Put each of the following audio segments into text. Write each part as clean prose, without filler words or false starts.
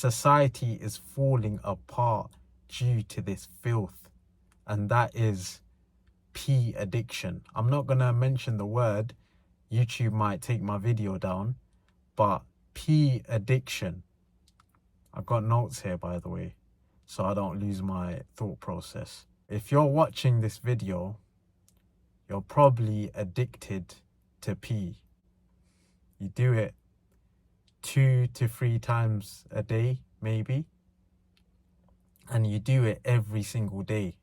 society is falling apart due to this filth, and that is pee addiction. I'm not gonna mention the word, YouTube might take my video down, but pee addiction. I've got notes here, by the way, so I don't lose my thought process. If you're watching this video, you're probably addicted to pee. You do it 2 to 3 times a day, maybe, and you do it every single day.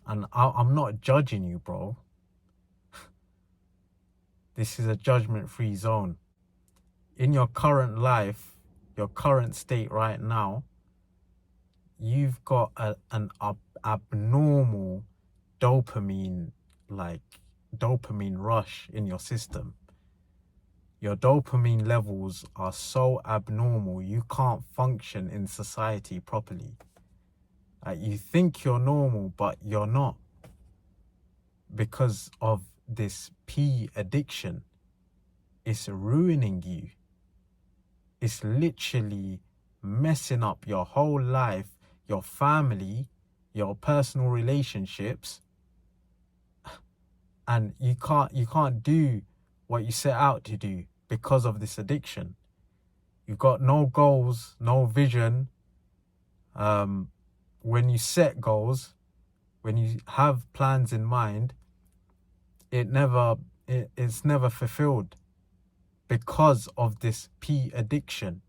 And I'm not judging you, bro. This is a judgment-free zone. In your current life, your current state right now, you've got an abnormal dopamine rush in your system. Your dopamine levels are so abnormal, you can't function in society properly. You think you're normal, but you're not, because of this pee addiction. It's ruining you. It's literally messing up your whole life, your family, your personal relationships, and you can't do what you set out to do because of this addiction. You've got no goals, no vision. When you set goals, when you have plans in mind, it's never fulfilled because of this pee addiction.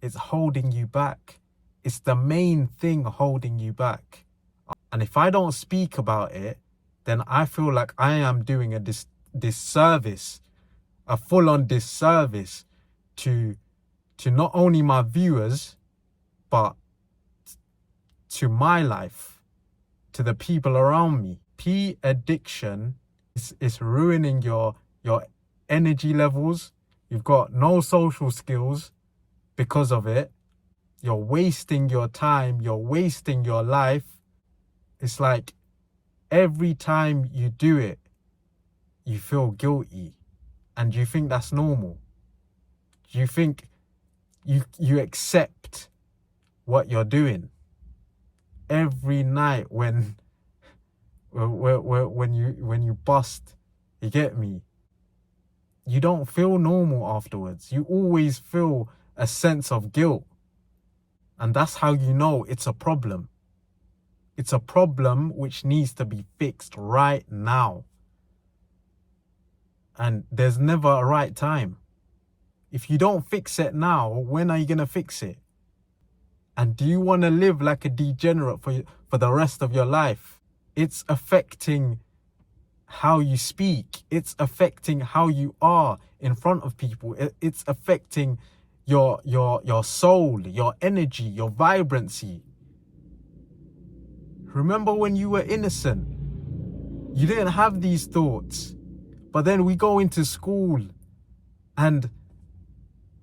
It's holding you back. It's the main thing holding you back. And if I don't speak about it, then I feel like I am doing a disservice, a full-on disservice to not only my viewers, but to my life, to the people around me. Pee addiction is ruining your energy levels. You've got no social skills because of it. You're wasting your time. You're wasting your life. It's like every time you do it, you feel guilty. And you think that's normal. You think you accept what you're doing. Every night when you bust, you get me? You don't feel normal afterwards. You always feel a sense of guilt. And that's how you know it's a problem. It's a problem which needs to be fixed right now. And there's never a right time. If you don't fix it now, when are you going to fix it? And do you want to live like a degenerate for the rest of your life? It's affecting how you speak. It's affecting how you are in front of people. It's affecting your soul, your energy, your vibrancy. Remember when you were innocent? You didn't have these thoughts. But then we go into school and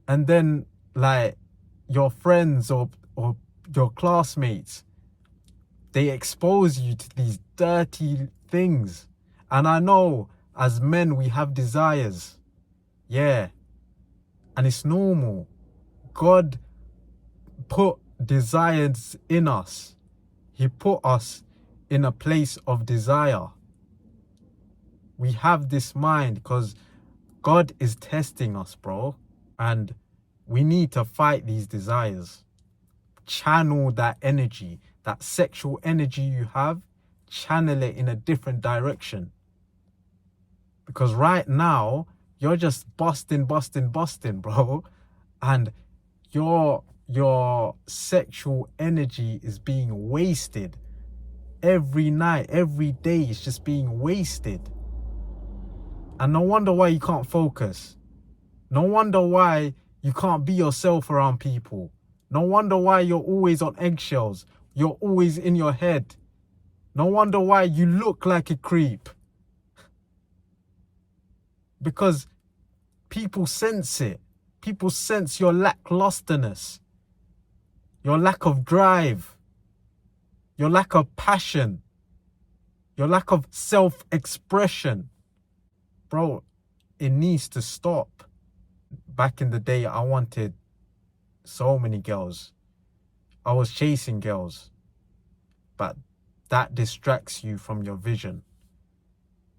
then like your friends or your classmates, they expose you to these dirty things. And I know as men, we have desires. Yeah. And it's normal. God put desires in us. He put us in a place of desire. We have this mind because God is testing us, bro. And we need to fight these desires. Channel that energy, that sexual energy you have, channel it in a different direction. Because right now, you're just busting, bro. And your sexual energy is being wasted. Every night, every day, it's just being wasted. And no wonder why you can't focus. No wonder why you can't be yourself around people. No wonder why you're always on eggshells. You're always in your head. No wonder why you look like a creep. Because people sense it. People sense your lacklusterness, your lack of drive, your lack of passion, your lack of self-expression. Bro, it needs to stop. Back in the day, I wanted so many girls. I was chasing girls. But that distracts you from your vision.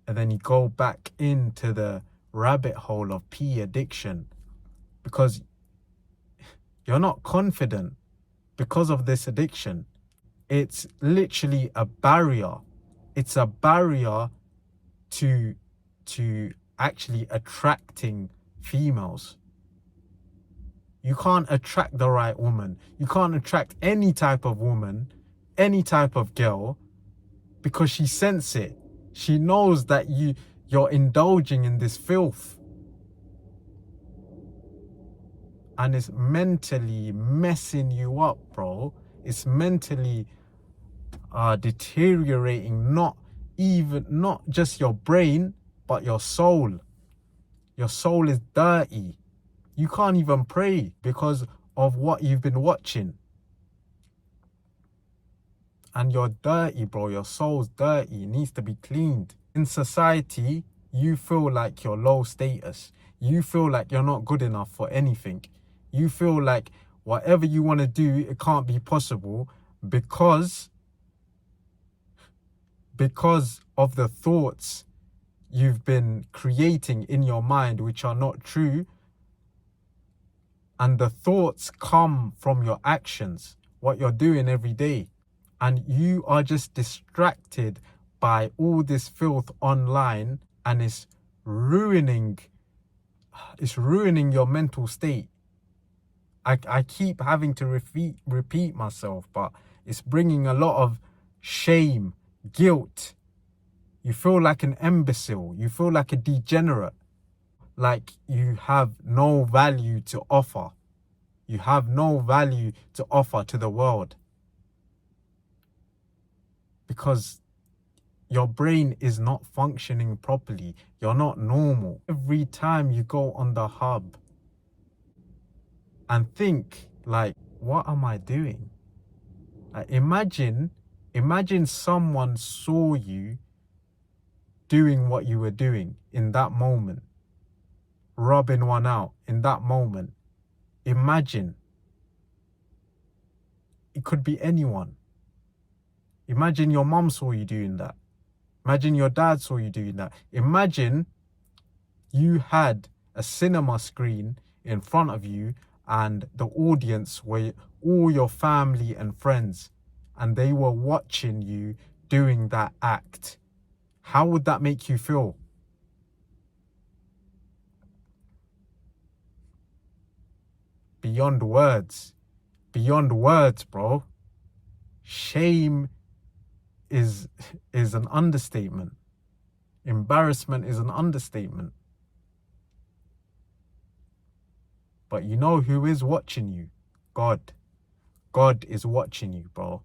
And then you go back into the rabbit hole of pee addiction because you're not confident because of this addiction. It's literally a barrier. It's a barrier to actually attracting females. You can't attract the right woman. You can't attract any type of woman, any type of girl, because she senses it. She knows that you're indulging in this filth. And it's mentally messing you up, bro. It's mentally deteriorating not just your brain, but your soul. Your soul is dirty. You can't even pray because of what you've been watching. And you're dirty, bro. Your soul's dirty. It needs to be cleaned. In society, you feel like you're low status. You feel like you're not good enough for anything. You feel like whatever you want to do, it can't be possible because of the thoughts you've been creating in your mind, which are not true. And the thoughts come from your actions, what you're doing every day. And you are just distracted by all this filth online, and it's ruining your mental state. I keep having to repeat myself, but it's bringing a lot of shame, guilt. You feel like an imbecile. You feel like a degenerate. Like you have no value to offer. You have no value to offer to the world. Because your brain is not functioning properly. You're not normal. Every time you go on the hub and think like, what am I doing? Like, imagine someone saw you doing what you were doing in that moment, rubbing one out in that moment. Imagine. It could be anyone. Imagine your mom saw you doing that. Imagine your dad saw you doing that. Imagine you had a cinema screen in front of you and the audience were all your family and friends, and they were watching you doing that act. How would that make you feel? Beyond words. Beyond words, bro. Shame is an understatement. Embarrassment is an understatement. But you know who is watching you? God. God is watching you, bro.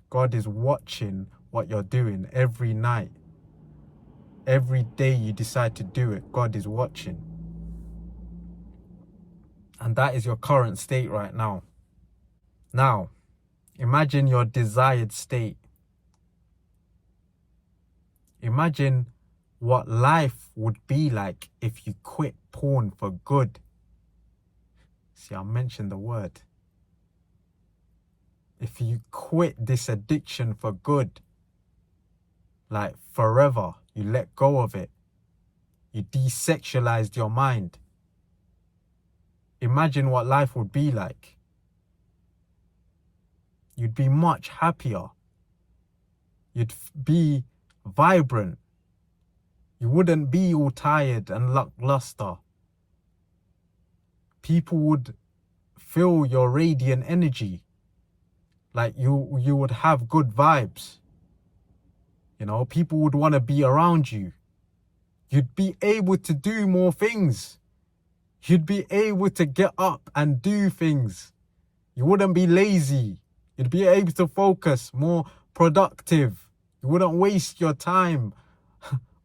God is watching what you're doing every night. Every day you decide to do it, God is watching. And that is your current state right now. Now, imagine your desired state. Imagine what life would be like if you quit porn for good. See, I mentioned the word. If you quit this addiction for good, like forever, you let go of it. You desexualized your mind. Imagine what life would be like. You'd be much happier. You'd be vibrant. You wouldn't be all tired and lackluster. People would feel your radiant energy. Like you would have good vibes. You know, people would want to be around you. You'd be able to do more things. You'd be able to get up and do things. You wouldn't be lazy. You'd be able to focus, more productive. You wouldn't waste your time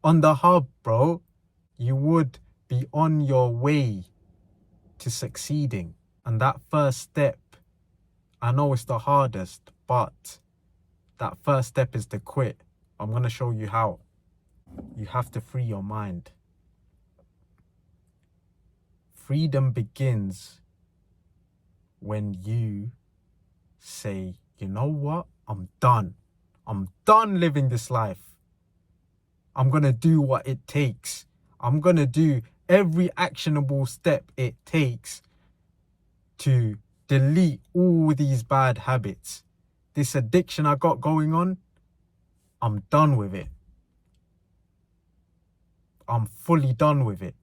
on the hub, bro. You would be on your way to succeeding. And that first step, I know it's the hardest, but that first step is to quit. I'm going to show you how. You have to free your mind. Freedom begins when you say, you know what? I'm done. I'm done living this life. I'm going to do what it takes. I'm going to do every actionable step it takes to delete all these bad habits. This addiction I got going on, I'm done with it. I'm fully done with it.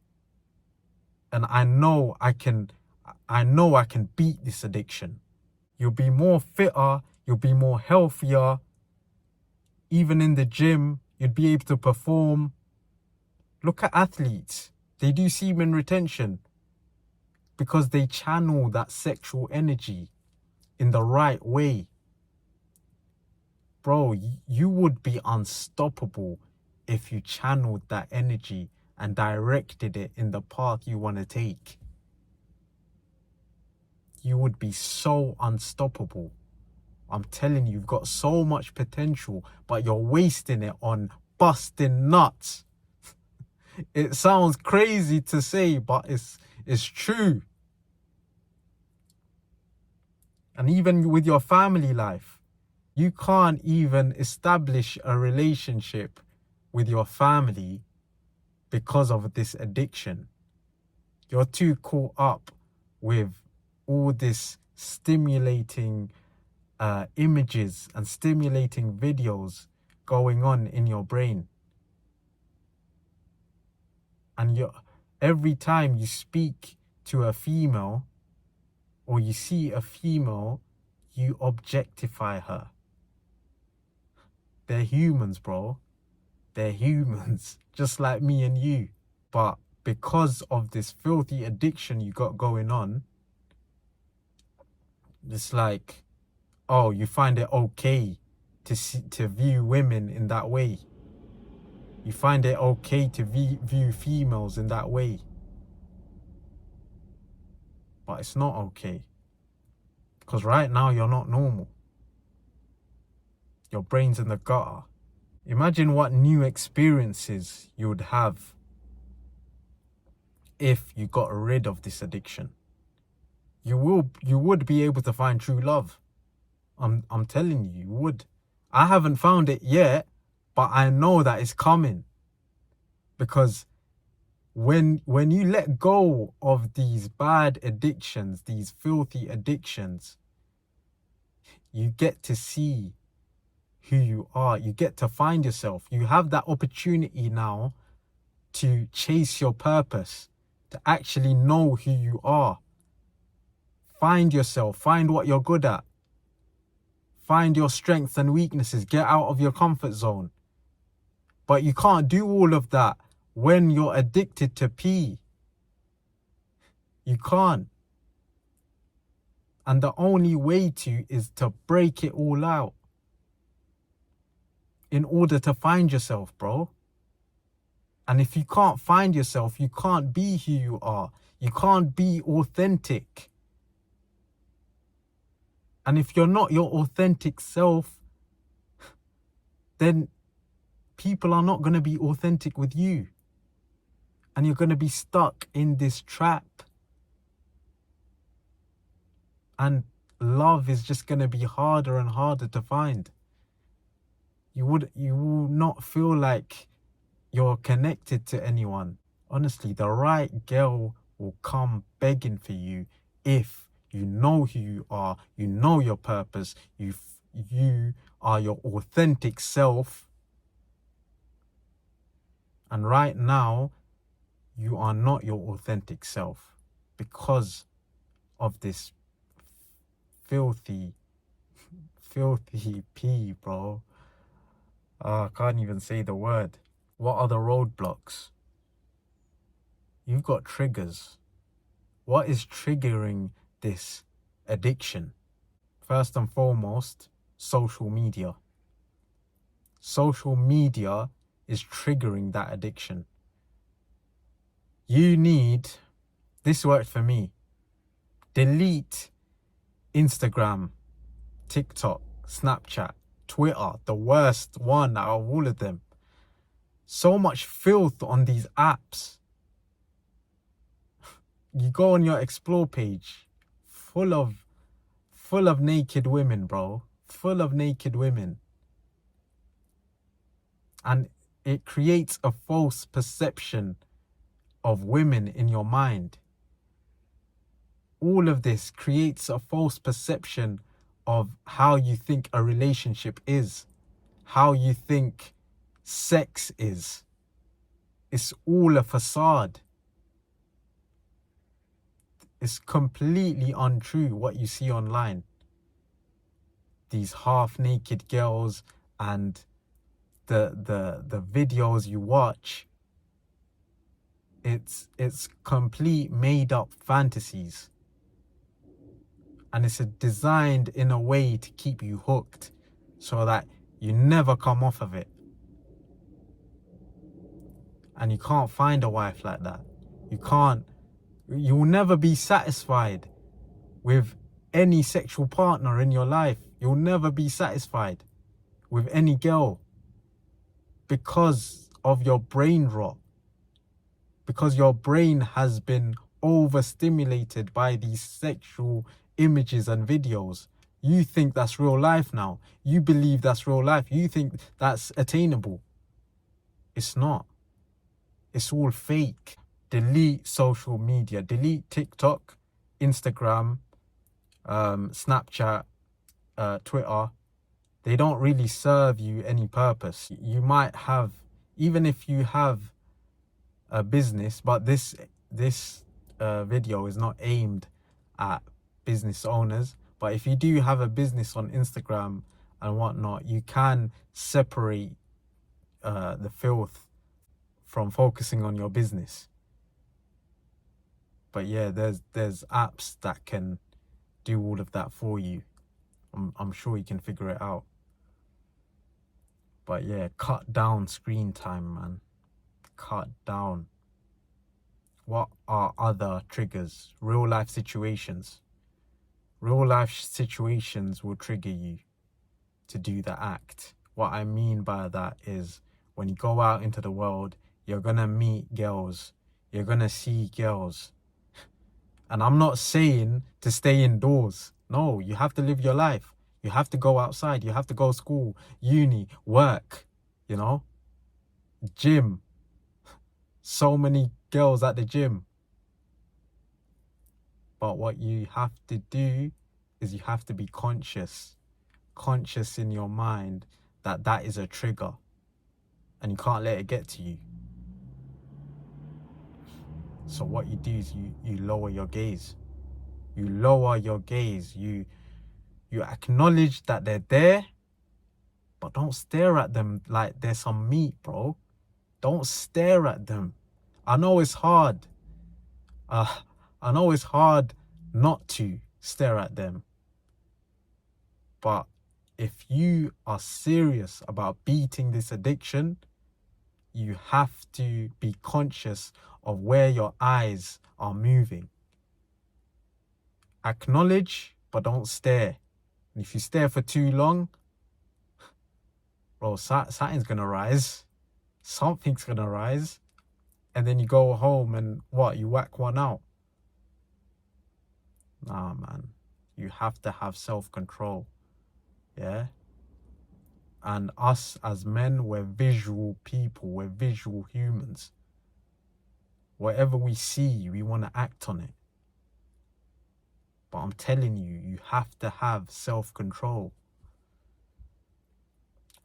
And I know I can beat this addiction. You'll be more fitter, you'll be more healthier. Even in the gym, you'd be able to perform. Look at athletes. They do semen retention because they channel that sexual energy in the right way. Bro, you would be unstoppable if you channeled that energy and directed it in the path you want to take. You would be so unstoppable. I'm telling you, you've got so much potential, but you're wasting it on busting nuts. It sounds crazy to say, but it's true. And even with your family life, you can't even establish a relationship with your family because of this addiction. You're too caught up with all this stimulating images and stimulating videos going on in your brain. And every time you speak to a female or you see a female, you objectify her. They're humans, bro. They're humans, just like me and you. But because of this filthy addiction you got going on, it's like, oh, you find it okay to view women in that way. You find it okay to view females in that way. But it's not okay. Because right now you're not normal. Your brain's in the gutter. Imagine what new experiences you would have if you got rid of this addiction. You would be able to find true love. I'm telling you, you would. I haven't found it yet, but I know that it's coming. Because when you let go of these bad addictions, these filthy addictions, you get to see who you are. You get to find yourself. You have that opportunity now to chase your purpose, to actually know who you are. Find yourself. Find what you're good at. Find your strengths and weaknesses. Get out of your comfort zone. But you can't do all of that when you're addicted to pee. You can't. And the only way to is to break it all out in order to find yourself, bro. And if you can't find yourself, you can't be who you are. You can't be authentic. And if you're not your authentic self, then people are not going to be authentic with you. And you're going to be stuck in this trap. And love is just going to be harder and harder to find. You will not feel like you're connected to anyone. Honestly, the right girl will come begging for you if you know who you are, you know your purpose, you are your authentic self. And right now, you are not your authentic self because of this filthy pee, bro. I can't even say the word. What are the roadblocks? You've got triggers. What is triggering this addiction? First and foremost, social media. Social media is triggering that addiction. This worked for me. Delete Instagram, TikTok, Snapchat, Twitter, the worst one out of all of them. So much filth on these apps. you go on your explore page, full of naked women, bro. Full of naked women. And it creates a false perception of women in your mind. All of this creates a false perception of how you think a relationship is, how you think sex is. It's all a facade. It's completely untrue what you see online. These half-naked girls and the videos you watch, it's complete made-up fantasies. And it's designed in a way to keep you hooked so that you never come off of it. And you can't find a wife like that. You will never be satisfied with any sexual partner in your life. You'll never be satisfied with any girl because of your brain rot. Because your brain has been overstimulated by these sexual images and videos. You think that's real life now. You believe that's real life. You think that's attainable. It's not. It's all fake. Delete social media. Delete TikTok, Instagram, Snapchat, Twitter. They don't really serve you any purpose. You might have, even if you have a business, but this video is not aimed at business owners. But if you do have a business on Instagram and whatnot, you can separate the filth from focusing on your business. But yeah, there's apps that can do all of that for you. I'm sure you can figure it out. But yeah, cut down screen time, man. Cut down. What are other triggers? Real life situations. Real life situations will trigger you to do the act. What I mean by that is when you go out into the world, you're gonna meet girls. You're gonna see girls. And I'm not saying to stay indoors. No, you have to live your life. You have to go outside. You have to go to school, uni, work, gym. So many girls at the gym. But what you have to do is you have to be conscious in your mind that is a trigger and you can't let it get to you. So what you do is you lower your gaze. You lower your gaze. You acknowledge that they're there, but don't stare at them like there's some meat, bro. Don't stare at them. I know it's hard. I know it's hard not to stare at them. But if you are serious about beating this addiction, you have to be conscious of where your eyes are moving. Acknowledge, but don't stare. And if you stare for too long, bro, something's gonna rise. Something's gonna rise. And then you go home and what? You whack one out. Nah, man. You have to have self-control. Yeah? And us as men, we're visual people. We're visual humans. Whatever we see, we want to act on it. But I'm telling you, you have to have self-control.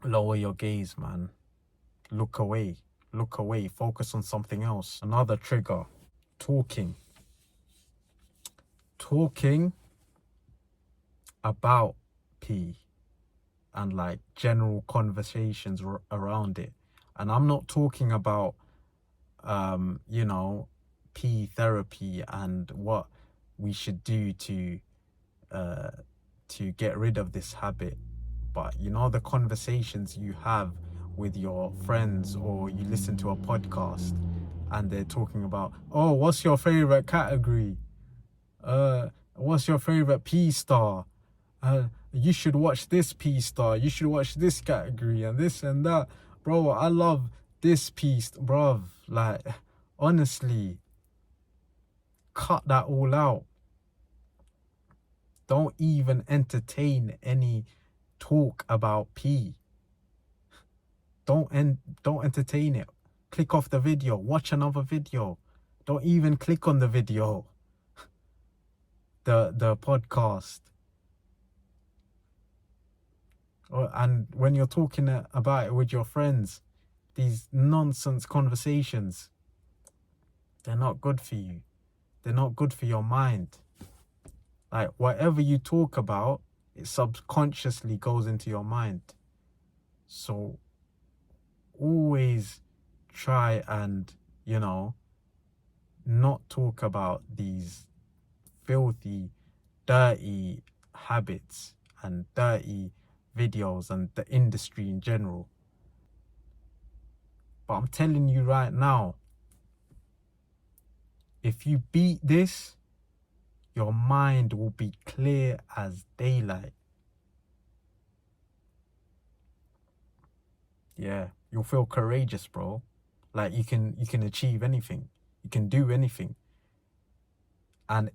Lower your gaze, man. Look away. Look away. Focus on something else. Another trigger. Talking. Talking about pee and like general conversations around it. And I'm not talking about, pee therapy and what we should do to get rid of this habit. But the conversations you have with your friends, or you listen to a podcast and they're talking about, oh, what's your favorite category? What's your favorite P star? You should watch this P star. You should watch this category and this and that. Bro, I love this piece, bruv. Like, honestly, cut that all out. Don't even entertain any talk about pee. Don't entertain it. Click off the video. Watch another video. Don't even click on the video. The podcast. And when you're talking about it with your friends, these nonsense conversations, they're not good for you. They're not good for your mind. Like, whatever you talk about, it subconsciously goes into your mind. So always try and, not talk about these filthy, dirty habits and dirty videos and the industry in general. But I'm telling you right now, if you beat this, your mind will be clear as daylight. Yeah, you'll feel courageous, bro. Like you can achieve anything. You can do anything. And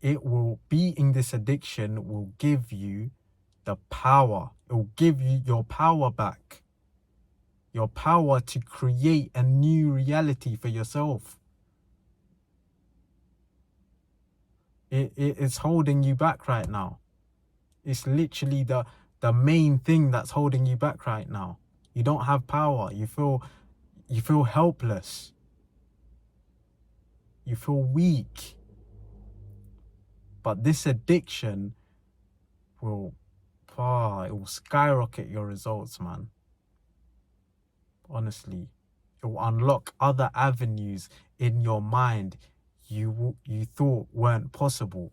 beating this addiction will give you the power. It will give you your power back. Your power to create a new reality for yourself. It's holding you back right now. It's literally the main thing that's holding you back right now. You don't have power. You feel helpless. You feel weak. But this addiction it will skyrocket your results, man. Honestly, it will unlock other avenues in your mind you thought weren't possible.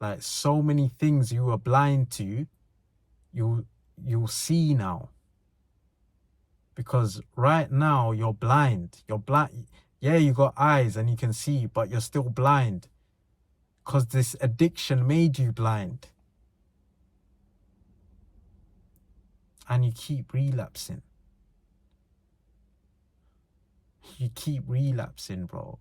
Like, so many things you were blind to, you'll see now. Because right now you're blind. Yeah, you got eyes and you can see, but you're still blind. Because this addiction made you blind. And you keep relapsing. You keep relapsing, bro.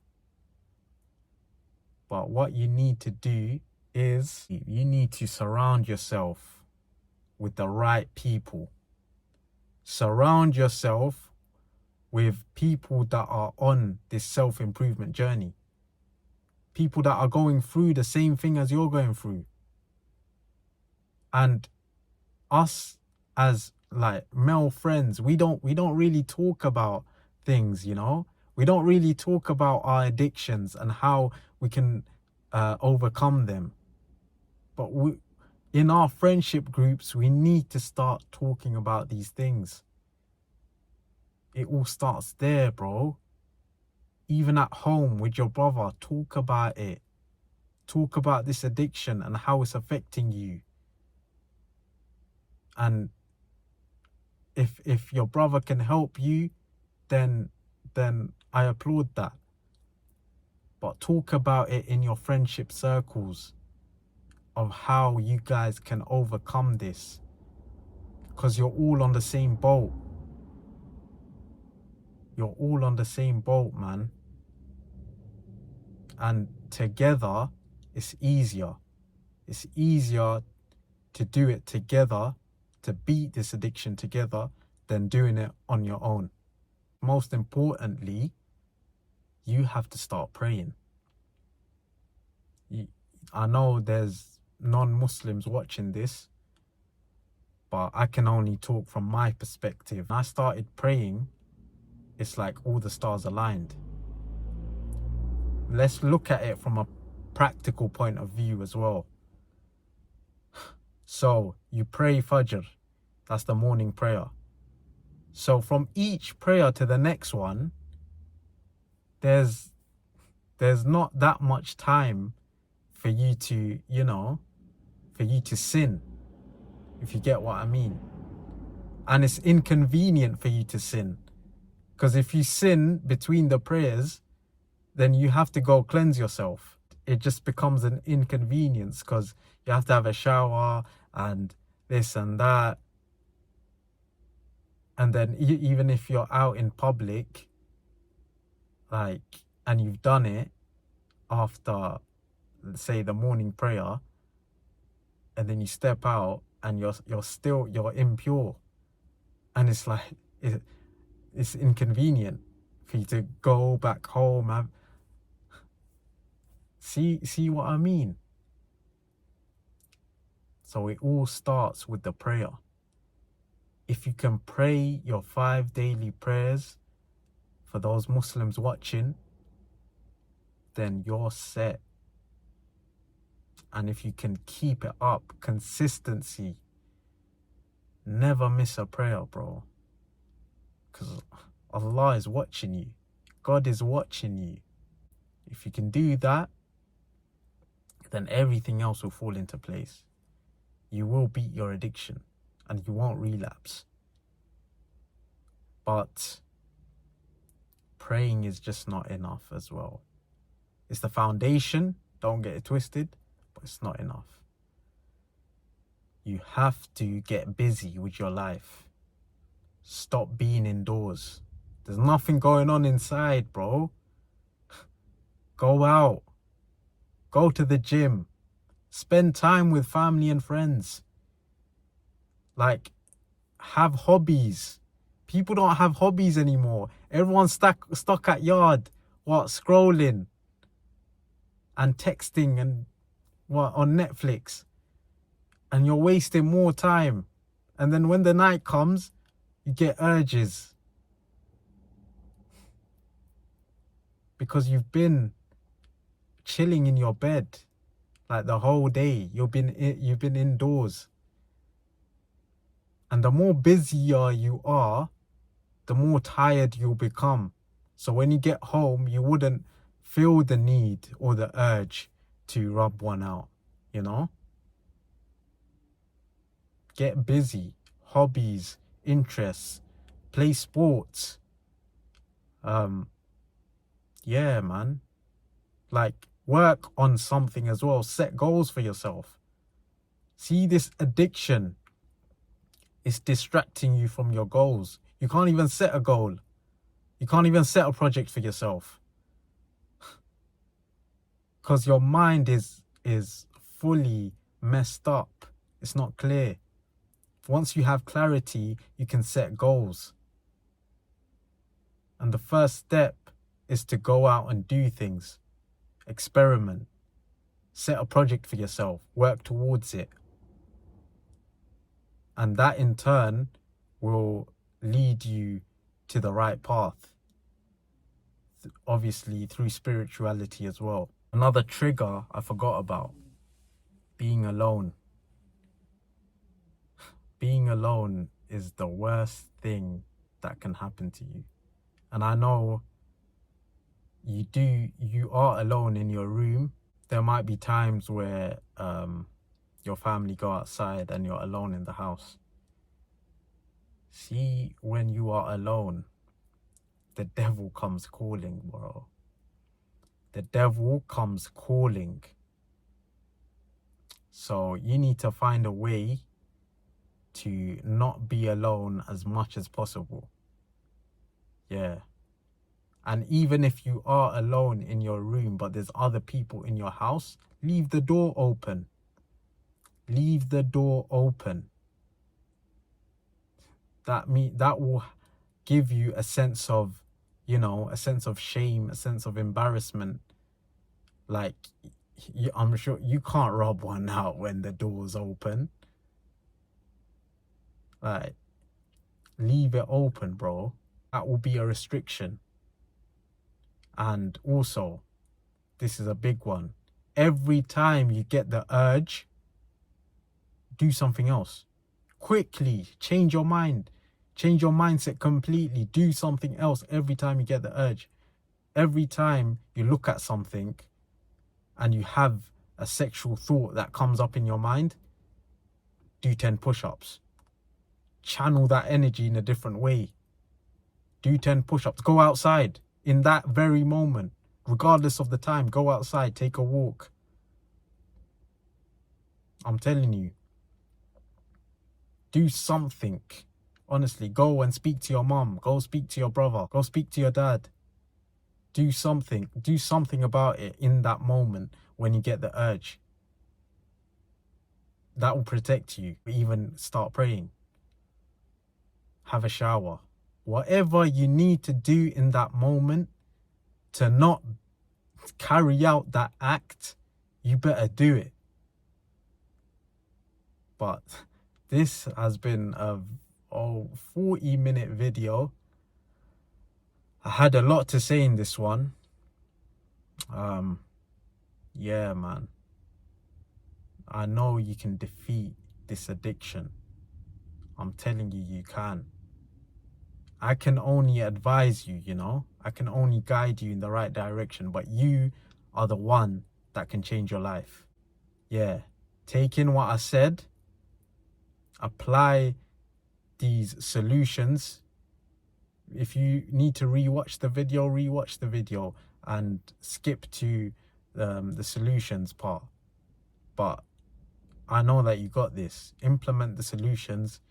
But what you need to do is you need to surround yourself with the right people. Surround yourself with people that are on this self-improvement journey. People that are going through the same thing as you're going through. And us as like male friends, we don't really talk about things, We don't really talk about our addictions and how we can overcome them. But in our friendship groups, we need to start talking about these things. It all starts there, bro. Even at home with your brother, talk about it. Talk about this addiction and how it's affecting you. And if your brother can help you, then I applaud that. But talk about it in your friendship circles of how you guys can overcome this. Because you're all on the same boat. You're all on the same boat, man. And together, it's easier. It's easier to do it together, to beat this addiction together, than doing it on your own. Most importantly, you have to start praying. I know there's non-Muslims watching this, but I can only talk from my perspective. When I started praying, it's like all the stars aligned. Let's look at it from a practical point of view as well. So you pray Fajr, that's the morning prayer. So from each prayer to the next one, there's not that much time for you to, sin, if you get what I mean. And it's inconvenient for you to sin. Because if you sin between the prayers, then you have to go cleanse yourself. It just becomes an inconvenience because you have to have a shower and this and that. And then even if you're out in public, and you've done it, after, say, the morning prayer, and then you step out and you're impure, and it's like it's inconvenient for you to go back home. See what I mean? So it all starts with the prayer. If you can pray your 5 daily prayers, for those Muslims watching, then you're set. And if you can keep it up, consistency, never miss a prayer, bro. Because Allah is watching you. God is watching you. If you can do that, then everything else will fall into place. You will beat your addiction and you won't relapse. But praying is just not enough as well. It's the foundation, don't get it twisted, but it's not enough. You have to get busy with your life. Stop being indoors. There's nothing going on inside, bro. Go out. Go to the gym. Spend time with family and friends. Like, have hobbies. People don't have hobbies anymore. Everyone's stuck at yard, scrolling and texting and on Netflix. And you're wasting more time. And then when the night comes, you get urges. Because you've been chilling in your bed like the whole day. You've been indoors. And the more busier you are, the more tired you'll become. So when you get home, you wouldn't feel the need or the urge to rub one out, you know? Get busy. Hobbies, interests, play sports. Yeah, man. Like, work on something as well. Set goals for yourself. See, this addiction is distracting you from your goals. You can't even set a goal. You can't even set a project for yourself. Because your mind is fully messed up. It's not clear. Once you have clarity, you can set goals. And the first step is to go out and do things. Experiment. Set a project for yourself. Work towards it. And that in turn will lead you to the right path. Obviously through spirituality as well. Another trigger I forgot about. Being alone. Being alone is the worst thing that can happen to you. And I know you are alone in your room. There might be times where your family go outside and you're alone in the house. See, when you are alone, the devil comes calling, bro. The devil comes calling. So you need to find a way to not be alone as much as possible. Yeah. And even if you are alone in your room, but there's other people in your house, leave the door open. Leave the door open. That will give you a sense of, a sense of shame, a sense of embarrassment. Like, I'm sure you can't rub one out when the door's open. Like, leave it open, bro. That will be a restriction. And also, this is a big one. Every time you get the urge, do something else. Quickly change your mind. Change your mindset completely. Do something else every time you get the urge. Every time you look at something and you have a sexual thought that comes up in your mind, do 10 push-ups. Channel that energy in a different way. Do 10 push-ups. Go outside in that very moment. Regardless of the time, go outside, take a walk. I'm telling you. Do something. Honestly, go and speak to your mom. Go speak to your brother. Go speak to your dad. Do something about it in that moment when you get the urge. That will protect you. Even start praying, have a shower, whatever you need to do in that moment to not carry out that act, you better do it. But this has been a 40-minute video. I had a lot to say in this one. Yeah, man. I know you can defeat this addiction. I'm telling you, you can. I can only advise you, you know. I can only guide you in the right direction, but you are the one that can change your life. Yeah. Take in what I said. Apply these solutions. If you need to rewatch the video and skip to the solutions part. But I know that you got this. Implement the solutions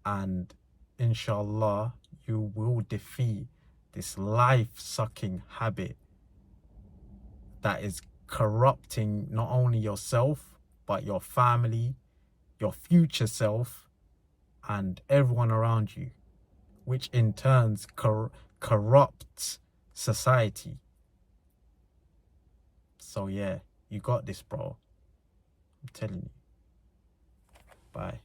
and inshallah you will defeat this life-sucking habit that is corrupting not only yourself but your family, your future self, and everyone around you, which in turn corrupts society. So yeah, you got this, bro. I'm telling you. Bye.